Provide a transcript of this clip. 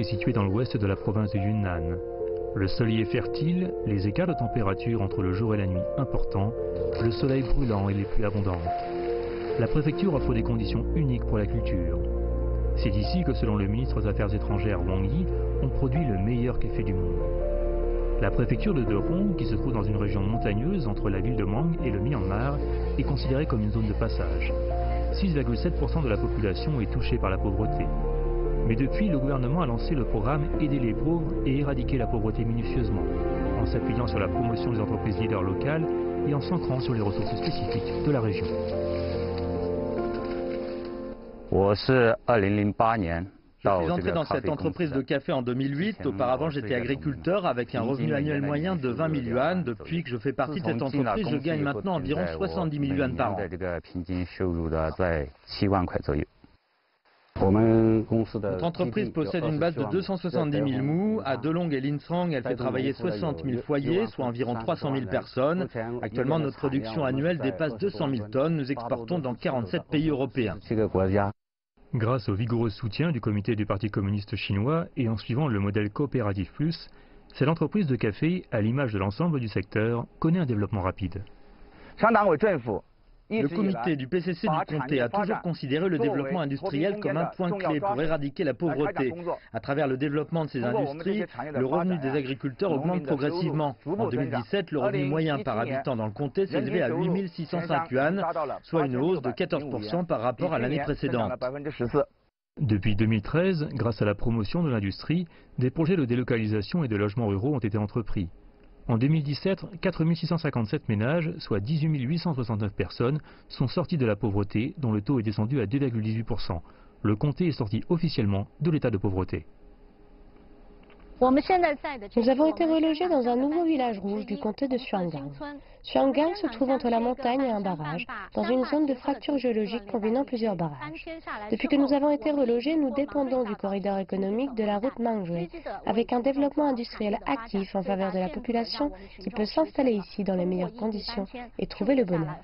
est situé dans l'ouest de la province du Yunnan. Le sol y est fertile, les écarts de température entre le jour et la nuit importants, le soleil brûlant et les pluies abondantes. La préfecture offre des conditions uniques pour la culture. C'est ici que, selon le ministre des Affaires étrangères Wang Yi, on produit le meilleur café du monde. La préfecture de Derong, qui se trouve dans une région montagneuse entre la ville de Mang et le Myanmar, est considérée comme une zone de passage. 6,7% de la population est touchée par la pauvreté. Mais depuis, le gouvernement a lancé le programme Aider les pauvres et éradiquer la pauvreté minutieusement, en s'appuyant sur la promotion des entreprises leaders locales et en s'ancrant sur les ressources spécifiques de la région. Je suis entré dans cette entreprise de café en 2008. Auparavant, j'étais agriculteur avec un revenu annuel moyen de 20 000 yuan. Depuis que je fais partie de cette entreprise, je gagne maintenant environ 70 000 yuan par an. Notre entreprise possède une base de 270 000 mous. À Delong et Linsang, elle fait travailler 60 000 foyers, soit environ 300 000 personnes. Actuellement, notre production annuelle dépasse 200 000 tonnes. Nous exportons dans 47 pays européens. Grâce au vigoureux soutien du comité du Parti communiste chinois et en suivant le modèle Coopérative Plus, cette entreprise de café, à l'image de l'ensemble du secteur, connaît un développement rapide. Le comité du PCC du comté a toujours considéré le développement industriel comme un point clé pour éradiquer la pauvreté. À travers le développement de ces industries, le revenu des agriculteurs augmente progressivement. En 2017, le revenu moyen par habitant dans le comté s'élevait à 8 605 yuan, soit une hausse de 14% par rapport à l'année précédente. Depuis 2013, grâce à la promotion de l'industrie, des projets de délocalisation et de logements ruraux ont été entrepris. En 2017, 4 657 ménages, soit 18 869 personnes, sont sortis de la pauvreté, dont le taux est descendu à 2,18%. Le comté est sorti officiellement de l'état de pauvreté. Nous avons été relogés dans un nouveau village rouge du comté de Xuangang. Xuangang se trouve entre la montagne et un barrage, dans une zone de fracture géologique combinant plusieurs barrages. Depuis que nous avons été relogés, nous dépendons du corridor économique de la route Mangjue, avec un développement industriel actif en faveur de la population qui peut s'installer ici dans les meilleures conditions et trouver le bonheur.